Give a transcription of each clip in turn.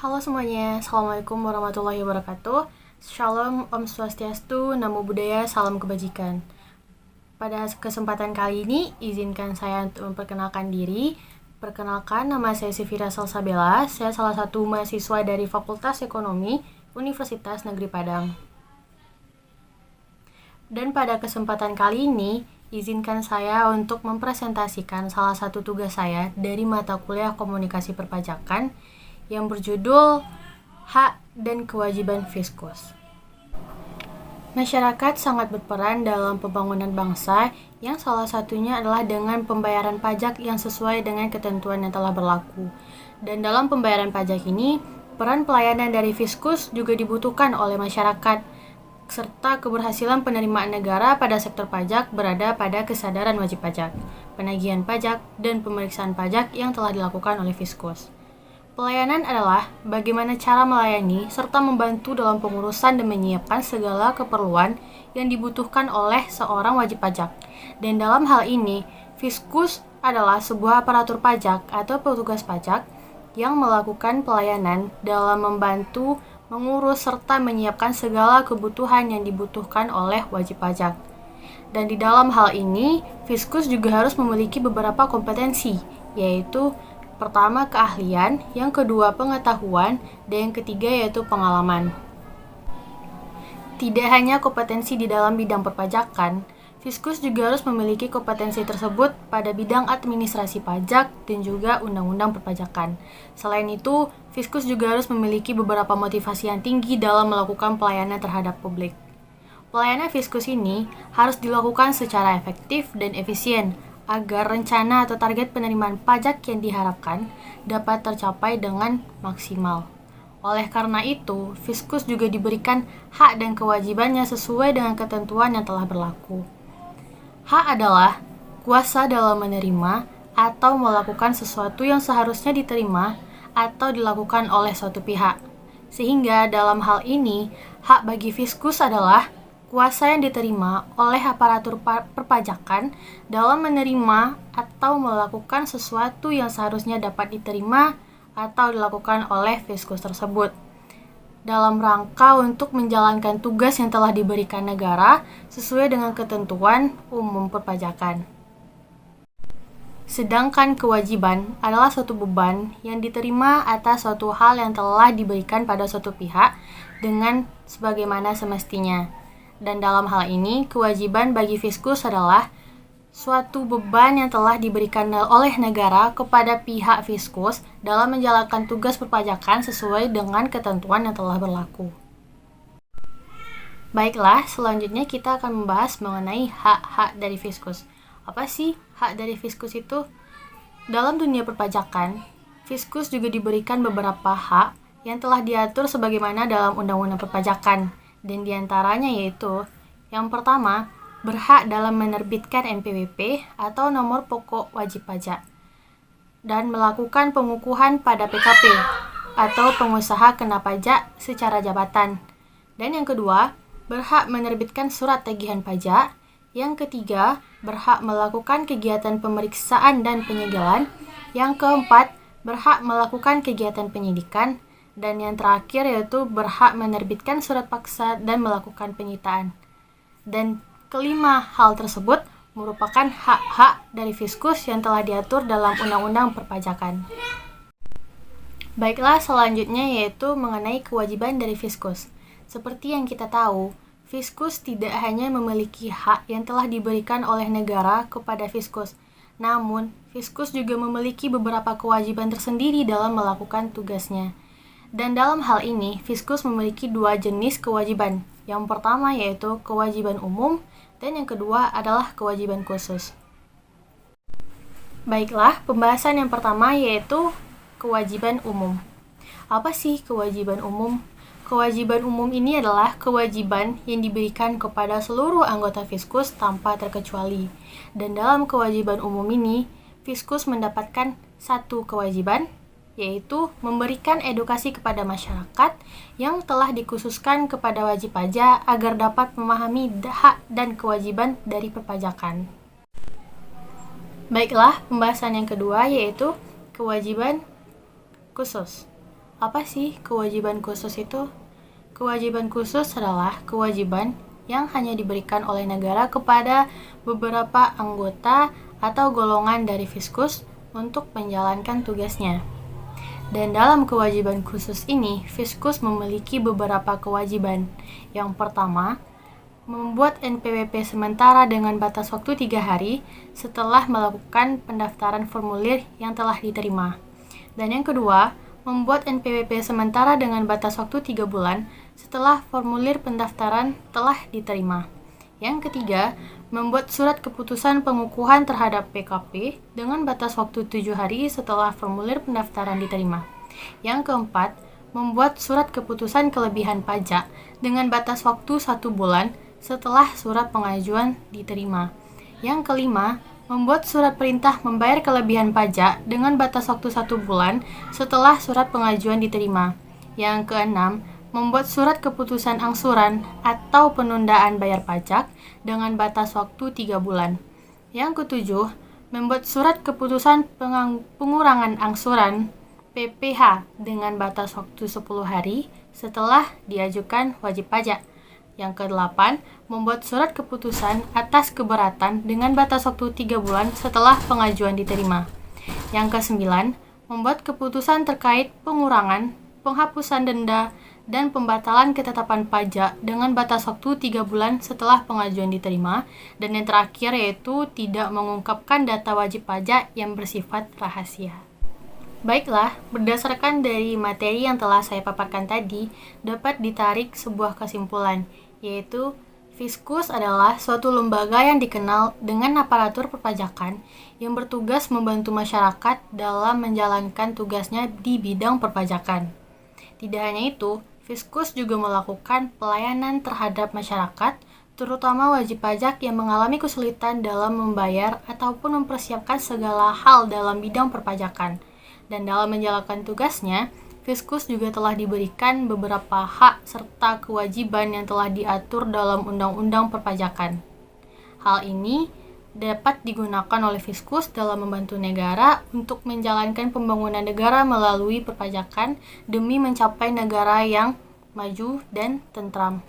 Halo semuanya, Assalamualaikum warahmatullahi wabarakatuh. Shalom, Om Swastiastu, Namo Buddhaya, Salam Kebajikan. Pada kesempatan kali ini, izinkan saya untuk memperkenalkan diri. Perkenalkan, nama saya Sifira Salsabella. Saya salah satu mahasiswa dari Fakultas Ekonomi Universitas Negeri Padang. Dan pada kesempatan kali ini, izinkan saya untuk mempresentasikan salah satu tugas saya dari mata kuliah Komunikasi Perpajakan yang berjudul Hak dan Kewajiban Fiskus. Masyarakat sangat berperan dalam pembangunan bangsa yang salah satunya adalah dengan pembayaran pajak yang sesuai dengan ketentuan yang telah berlaku. Dan dalam pembayaran pajak ini, peran pelayanan dari Fiskus juga dibutuhkan oleh masyarakat, serta keberhasilan penerimaan negara pada sektor pajak berada pada kesadaran wajib pajak, penagihan pajak, dan pemeriksaan pajak yang telah dilakukan oleh Fiskus. Pelayanan adalah bagaimana cara melayani serta membantu dalam pengurusan dan menyiapkan segala keperluan yang dibutuhkan oleh seorang wajib pajak. Dan dalam hal ini, Fiskus adalah sebuah aparatur pajak atau petugas pajak yang melakukan pelayanan dalam membantu mengurus serta menyiapkan segala kebutuhan yang dibutuhkan oleh wajib pajak. Dan di dalam hal ini, Fiskus juga harus memiliki beberapa kompetensi, yaitu pertama keahlian, yang kedua pengetahuan, dan yang ketiga yaitu pengalaman. Tidak hanya kompetensi di dalam bidang perpajakan, Fiskus juga harus memiliki kompetensi tersebut pada bidang administrasi pajak dan juga undang-undang perpajakan. Selain itu, Fiskus juga harus memiliki beberapa motivasi yang tinggi dalam melakukan pelayanan terhadap publik. Pelayanan Fiskus ini harus dilakukan secara efektif dan efisien, agar rencana atau target penerimaan pajak yang diharapkan dapat tercapai dengan maksimal. Oleh karena itu, Fiskus juga diberikan hak dan kewajibannya sesuai dengan ketentuan yang telah berlaku. Hak adalah kuasa dalam menerima atau melakukan sesuatu yang seharusnya diterima atau dilakukan oleh suatu pihak. Sehingga dalam hal ini, hak bagi Fiskus adalah kuasa yang diterima oleh aparatur perpajakan dalam menerima atau melakukan sesuatu yang seharusnya dapat diterima atau dilakukan oleh Fiskus tersebut, dalam rangka untuk menjalankan tugas yang telah diberikan negara sesuai dengan ketentuan umum perpajakan. Sedangkan kewajiban adalah suatu beban yang diterima atas suatu hal yang telah diberikan pada suatu pihak dengan sebagaimana semestinya. Dan dalam hal ini, kewajiban bagi Fiskus adalah suatu beban yang telah diberikan oleh negara kepada pihak Fiskus dalam menjalankan tugas perpajakan sesuai dengan ketentuan yang telah berlaku. Baiklah, selanjutnya kita akan membahas mengenai hak-hak dari Fiskus. Apa sih hak dari Fiskus itu? Dalam dunia perpajakan, Fiskus juga diberikan beberapa hak yang telah diatur sebagaimana dalam Undang-Undang Perpajakan. Dan diantaranya yaitu, yang pertama, berhak dalam menerbitkan NPWP atau nomor pokok wajib pajak, dan melakukan pengukuhan pada PKP atau pengusaha kena pajak secara jabatan. Dan yang kedua, berhak menerbitkan surat tagihan pajak. Yang ketiga, berhak melakukan kegiatan pemeriksaan dan penyegelan. Yang keempat, berhak melakukan kegiatan penyidikan. Dan yang terakhir yaitu berhak menerbitkan surat paksa dan melakukan penyitaan. Dan kelima hal tersebut merupakan hak-hak dari Fiskus yang telah diatur dalam Undang-Undang Perpajakan. Baiklah, selanjutnya yaitu mengenai kewajiban dari Fiskus. Seperti yang kita tahu, Fiskus tidak hanya memiliki hak yang telah diberikan oleh negara kepada Fiskus, namun Fiskus juga memiliki beberapa kewajiban tersendiri dalam melakukan tugasnya. Dan dalam hal ini, Fiskus memiliki dua jenis kewajiban. Yang pertama yaitu kewajiban umum, dan yang kedua adalah kewajiban khusus. Baiklah, pembahasan yang pertama yaitu kewajiban umum. Apa sih kewajiban umum? Kewajiban umum ini adalah kewajiban yang diberikan kepada seluruh anggota Fiskus tanpa terkecuali. Dan dalam kewajiban umum ini, Fiskus mendapatkan satu kewajiban, yaitu memberikan edukasi kepada masyarakat yang telah dikhususkan kepada wajib pajak agar dapat memahami hak dan kewajiban dari perpajakan. Baiklah, pembahasan yang kedua yaitu kewajiban khusus. Apa sih kewajiban khusus itu? Kewajiban khusus adalah kewajiban yang hanya diberikan oleh negara kepada beberapa anggota atau golongan dari Fiskus untuk menjalankan tugasnya. Dan dalam kewajiban khusus ini, Fiskus memiliki beberapa kewajiban. Yang pertama, membuat NPWP sementara dengan batas waktu 3 hari setelah melakukan pendaftaran formulir yang telah diterima. Dan yang kedua, membuat NPWP sementara dengan batas waktu 3 bulan setelah formulir pendaftaran telah diterima. Yang ketiga, membuat surat keputusan pengukuhan terhadap PKP dengan batas waktu 7 hari setelah formulir pendaftaran diterima. Yang keempat, membuat surat keputusan kelebihan pajak dengan batas waktu 1 bulan setelah surat pengajuan diterima. Yang kelima, membuat surat perintah membayar kelebihan pajak dengan batas waktu 1 bulan setelah surat pengajuan diterima. Yang keenam, membuat surat keputusan angsuran atau penundaan bayar pajak dengan batas waktu 3 bulan. Yang ketujuh, membuat surat keputusan pengurangan angsuran PPh dengan batas waktu 10 hari setelah diajukan wajib pajak. Yang kedelapan, membuat surat keputusan atas keberatan dengan batas waktu 3 bulan setelah pengajuan diterima. Yang kesembilan, membuat keputusan terkait pengurangan, penghapusan denda, dan pembatalan ketetapan pajak dengan batas waktu 3 bulan setelah pengajuan diterima. Dan yang terakhir yaitu tidak mengungkapkan data wajib pajak yang bersifat rahasia. Baiklah, berdasarkan dari materi yang telah saya paparkan tadi, dapat ditarik sebuah kesimpulan, yaitu Fiskus adalah suatu lembaga yang dikenal dengan aparatur perpajakan yang bertugas membantu masyarakat dalam menjalankan tugasnya di bidang perpajakan. Tidak hanya itu, Fiskus juga melakukan pelayanan terhadap masyarakat, terutama wajib pajak yang mengalami kesulitan dalam membayar ataupun mempersiapkan segala hal dalam bidang perpajakan. Dan dalam menjalankan tugasnya, Fiskus juga telah diberikan beberapa hak serta kewajiban yang telah diatur dalam Undang-Undang Perpajakan. Hal ini dapat digunakan oleh Fiskus dalam membantu negara untuk menjalankan pembangunan negara melalui perpajakan demi mencapai negara yang maju dan tentram.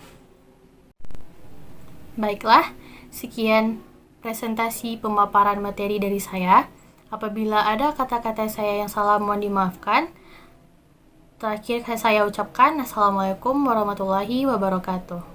Baiklah, sekian presentasi pemaparan materi dari saya. Apabila ada kata-kata saya yang salah, mohon dimaafkan. Terakhir saya ucapkan Assalamualaikum warahmatullahi wabarakatuh.